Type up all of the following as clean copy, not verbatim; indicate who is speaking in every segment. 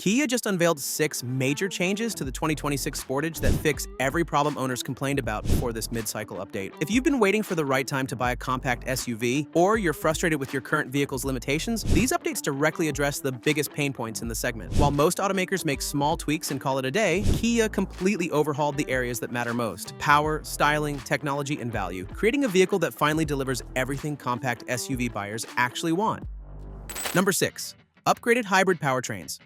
Speaker 1: Kia just unveiled 6 major changes to the 2026 Sportage that fix every problem owners complained about before this mid-cycle update. If you've been waiting for the right time to buy a compact SUV, or you're frustrated with your current vehicle's limitations, these updates directly address the biggest pain points in the segment. While most automakers make small tweaks and call it a day, Kia completely overhauled the areas that matter most: power, styling, technology, and value, creating a vehicle that finally delivers everything compact SUV buyers actually want. Number 6. Upgraded hybrid powertrains.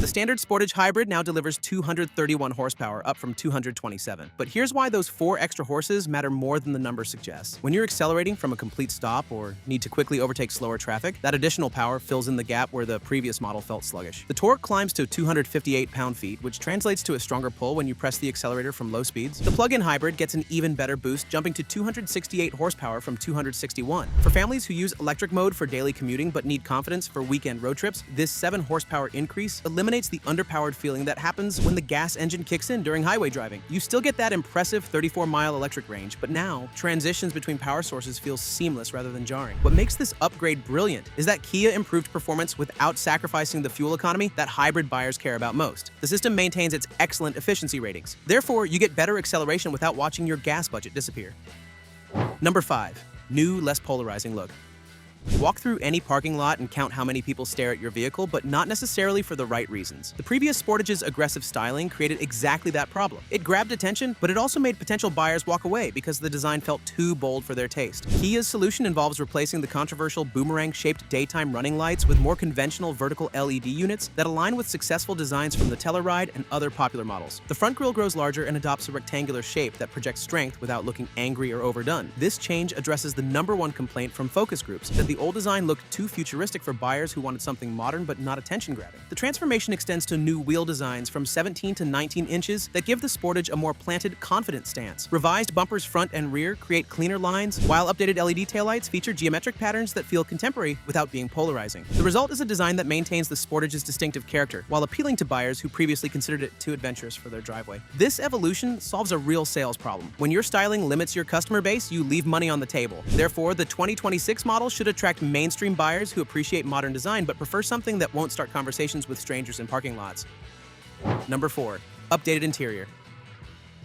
Speaker 1: The standard Sportage Hybrid now delivers 231 horsepower, up from 227. But here's why those 4 extra horses matter more than the number suggests. When you're accelerating from a complete stop or need to quickly overtake slower traffic, that additional power fills in the gap where the previous model felt sluggish. The torque climbs to 258 pound-feet, which translates to a stronger pull when you press the accelerator from low speeds. The plug-in hybrid gets an even better boost, jumping to 268 horsepower from 261. For families who use electric mode for daily commuting but need confidence for weekend road trips, this 7 horsepower increase eliminates the underpowered feeling that happens when the gas engine kicks in during highway driving. You still get that impressive 34-mile electric range, but now transitions between power sources feel seamless rather than jarring. What makes this upgrade brilliant is that Kia improved performance without sacrificing the fuel economy that hybrid buyers care about most. The system maintains its excellent efficiency ratings. Therefore, you get better acceleration without watching your gas budget disappear. Number 5. New, less polarizing look. Walk through any parking lot and count how many people stare at your vehicle, but not necessarily for the right reasons. The previous Sportage's aggressive styling created exactly that problem. It grabbed attention, but it also made potential buyers walk away because the design felt too bold for their taste. Kia's solution involves replacing the controversial boomerang-shaped daytime running lights with more conventional vertical LED units that align with successful designs from the Telluride and other popular models. The front grille grows larger and adopts a rectangular shape that projects strength without looking angry or overdone. This change addresses the #1 complaint from focus groups, that the old design looked too futuristic for buyers who wanted something modern but not attention-grabbing. The transformation extends to new wheel designs from 17 to 19 inches that give the Sportage a more planted, confident stance. Revised bumpers front and rear create cleaner lines, while updated LED taillights feature geometric patterns that feel contemporary without being polarizing. The result is a design that maintains the Sportage's distinctive character, while appealing to buyers who previously considered it too adventurous for their driveway. This evolution solves a real sales problem. When your styling limits your customer base, you leave money on the table. Therefore, the 2026 model should attract mainstream buyers who appreciate modern design but prefer something that won't start conversations with strangers in parking lots. Number 4. Updated interior.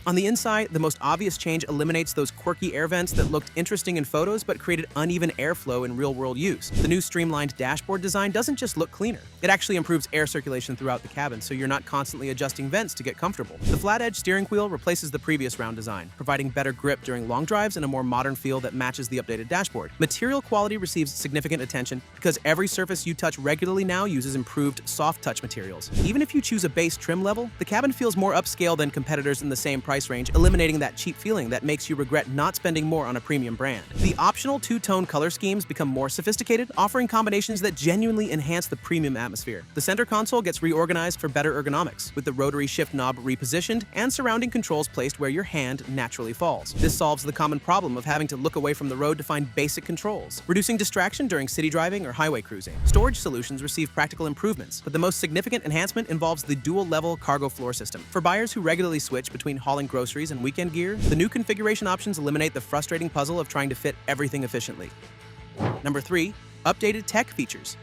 Speaker 1: On the inside, the most obvious change eliminates those quirky air vents that looked interesting in photos but created uneven airflow in real-world use. The new streamlined dashboard design doesn't just look cleaner. It actually improves air circulation throughout the cabin, so you're not constantly adjusting vents to get comfortable. The flat-edge steering wheel replaces the previous round design, providing better grip during long drives and a more modern feel that matches the updated dashboard. Material quality receives significant attention because every surface you touch regularly now uses improved soft-touch materials. Even if you choose a base trim level, the cabin feels more upscale than competitors in the same price range, eliminating that cheap feeling that makes you regret not spending more on a premium brand. The optional 2-tone color schemes become more sophisticated, offering combinations that genuinely enhance the premium atmosphere. The center console gets reorganized for better ergonomics, with the rotary shift knob repositioned and surrounding controls placed where your hand naturally falls. This solves the common problem of having to look away from the road to find basic controls, reducing distraction during city driving or highway cruising. Storage solutions receive practical improvements, but the most significant enhancement involves the dual-level cargo floor system. For buyers who regularly switch between hauling groceries and weekend gear, the new configuration options eliminate the frustrating puzzle of trying to fit everything efficiently. Number 3. Updated tech features.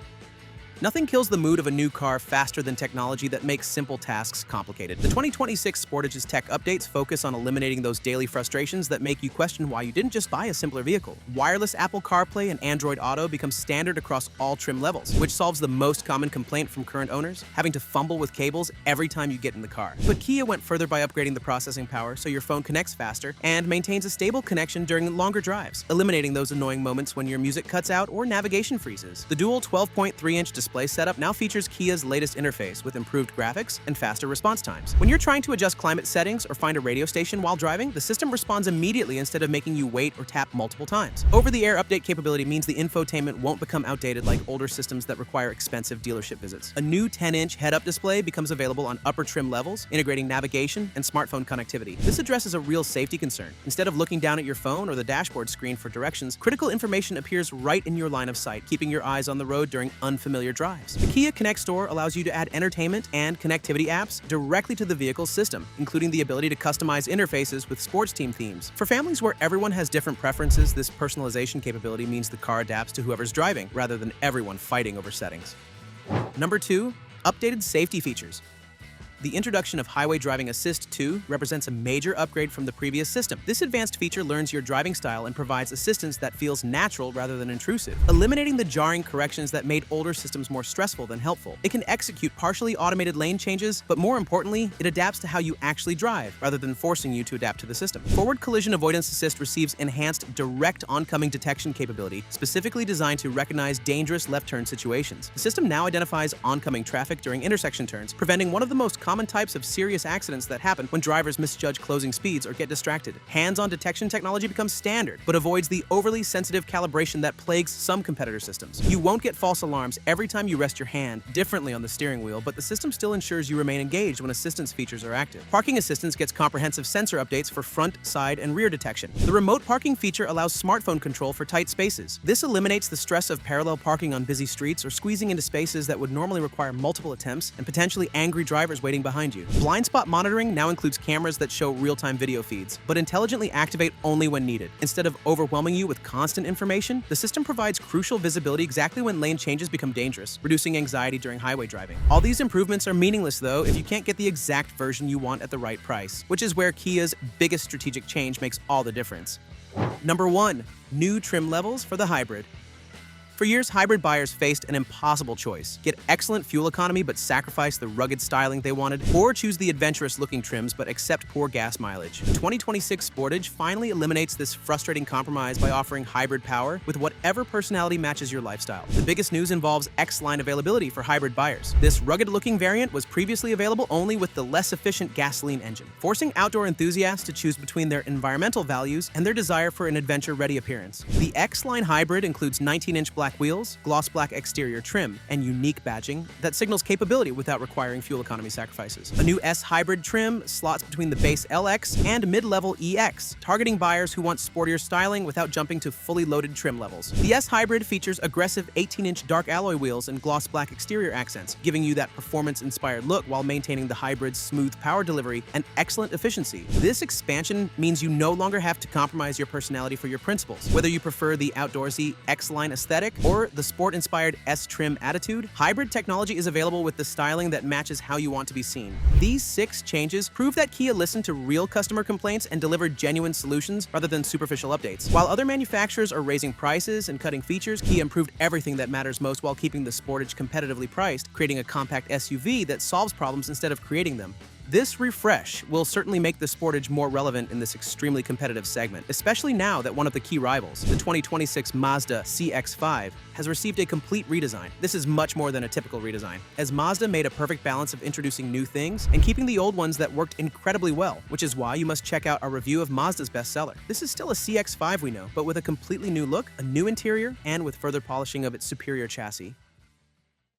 Speaker 1: Nothing kills the mood of a new car faster than technology that makes simple tasks complicated. The 2026 Sportage's tech updates focus on eliminating those daily frustrations that make you question why you didn't just buy a simpler vehicle. Wireless Apple CarPlay and Android Auto become standard across all trim levels, which solves the most common complaint from current owners, having to fumble with cables every time you get in the car. But Kia went further by upgrading the processing power so your phone connects faster and maintains a stable connection during longer drives, eliminating those annoying moments when your music cuts out or navigation freezes. The dual 12.3-inch display setup now features Kia's latest interface with improved graphics and faster response times. When you're trying to adjust climate settings or find a radio station while driving, the system responds immediately instead of making you wait or tap multiple times. Over-the-air update capability means the infotainment won't become outdated like older systems that require expensive dealership visits. A new 10-inch head-up display becomes available on upper trim levels, integrating navigation and smartphone connectivity. This addresses a real safety concern. Instead of looking down at your phone or the dashboard screen for directions, critical information appears right in your line of sight, keeping your eyes on the road during unfamiliar drives. The Kia Connect Store allows you to add entertainment and connectivity apps directly to the vehicle's system, including the ability to customize interfaces with sports team themes. For families where everyone has different preferences, this personalization capability means the car adapts to whoever's driving, rather than everyone fighting over settings. Number 2. Updated safety features. The introduction of Highway Driving Assist 2 represents a major upgrade from the previous system. This advanced feature learns your driving style and provides assistance that feels natural rather than intrusive, eliminating the jarring corrections that made older systems more stressful than helpful. It can execute partially automated lane changes, but more importantly, it adapts to how you actually drive, rather than forcing you to adapt to the system. Forward Collision Avoidance Assist receives enhanced direct oncoming detection capability, specifically designed to recognize dangerous left turn situations. The system now identifies oncoming traffic during intersection turns, preventing one of the most common types of serious accidents that happen when drivers misjudge closing speeds or get distracted. Hands-on detection technology becomes standard, but avoids the overly sensitive calibration that plagues some competitor systems. You won't get false alarms every time you rest your hand differently on the steering wheel, but the system still ensures you remain engaged when assistance features are active. Parking assistance gets comprehensive sensor updates for front, side, and rear detection. The remote parking feature allows smartphone control for tight spaces. This eliminates the stress of parallel parking on busy streets or squeezing into spaces that would normally require multiple attempts and potentially angry drivers waiting behind you. Blind spot monitoring now includes cameras that show real-time video feeds, but intelligently activate only when needed. Instead of overwhelming you with constant information, the system provides crucial visibility exactly when lane changes become dangerous, reducing anxiety during highway driving. All these improvements are meaningless, though, if you can't get the exact version you want at the right price, which is where Kia's biggest strategic change makes all the difference. Number 1. New trim levels for the hybrid. For years, hybrid buyers faced an impossible choice: get excellent fuel economy but sacrifice the rugged styling they wanted, or choose the adventurous-looking trims but accept poor gas mileage. The 2026 Sportage finally eliminates this frustrating compromise by offering hybrid power with whatever personality matches your lifestyle. The biggest news involves X-Line availability for hybrid buyers. This rugged-looking variant was previously available only with the less efficient gasoline engine, forcing outdoor enthusiasts to choose between their environmental values and their desire for an adventure-ready appearance. The X-Line hybrid includes 19-inch black wheels, gloss black exterior trim, and unique badging that signals capability without requiring fuel economy sacrifices. A new S hybrid trim slots between the base LX and mid-level EX, targeting buyers who want sportier styling without jumping to fully loaded trim levels. The S hybrid features aggressive 18-inch dark alloy wheels and gloss black exterior accents, giving you that performance-inspired look while maintaining the hybrid's smooth power delivery and excellent efficiency. This expansion means you no longer have to compromise your personality for your principles. Whether you prefer the outdoorsy X-Line aesthetic or the sport-inspired S-trim attitude, hybrid technology is available with the styling that matches how you want to be seen. These 6 changes prove that Kia listened to real customer complaints and delivered genuine solutions rather than superficial updates. While other manufacturers are raising prices and cutting features, Kia improved everything that matters most while keeping the Sportage competitively priced, creating a compact SUV that solves problems instead of creating them. This refresh will certainly make the Sportage more relevant in this extremely competitive segment, especially now that one of the key rivals, the 2026 Mazda CX-5, has received a complete redesign. This is much more than a typical redesign, as Mazda made a perfect balance of introducing new things and keeping the old ones that worked incredibly well, which is why you must check out our review of Mazda's bestseller. This is still a CX-5 we know, but with a completely new look, a new interior, and with further polishing of its superior chassis.